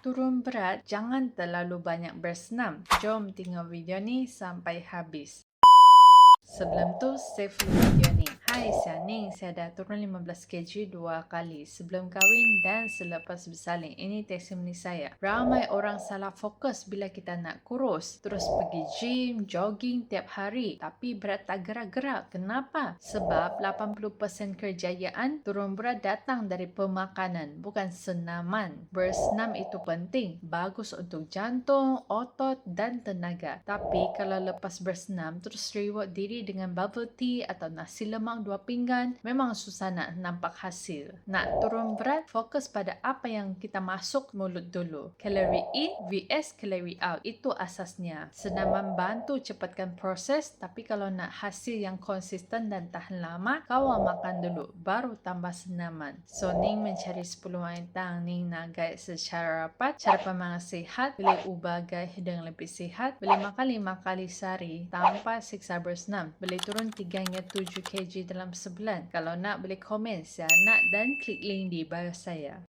turun berat, jangan terlalu banyak bersenam. Jom tengok video ni sampai habis. Sebelum tu, save dulu video ni. Hai, saya Ning. Saya dah turun 15 kg 2 kali. Sebelum kahwin dan selepas bersalin. Ini testimoni saya. Ramai orang salah fokus bila kita nak kurus. Terus pergi gym, jogging tiap hari. Tapi berat tak gerak-gerak. Kenapa? Sebab 80% kerjayaan turun berat datang dari pemakanan. Bukan senaman. Bersenam itu penting. Bagus untuk jantung, otot dan tenaga. Tapi kalau lepas bersenam, terus reward diri dengan bubble tea atau nasi lemak 2 pinggan, memang susah nak nampak hasil. Nak turun berat, fokus pada apa yang kita masuk mulut dulu. Kalori in vs kalori out, itu asasnya. Senaman bantu cepatkan proses, tapi kalau nak hasil yang konsisten dan tahan lama, kawal makan dulu, baru tambah senaman. So, Ning mencari 10 wanita Ning nak guide secara rapat, cara pemangan sihat, boleh ubah gaya hidup yang lebih sihat, boleh makan 5 kali sehari tanpa siksa bersenam, boleh turun 3 hingga 7 kg dalam sebulan. Kalau nak, boleh komen saya nak dan klik link di bio saya.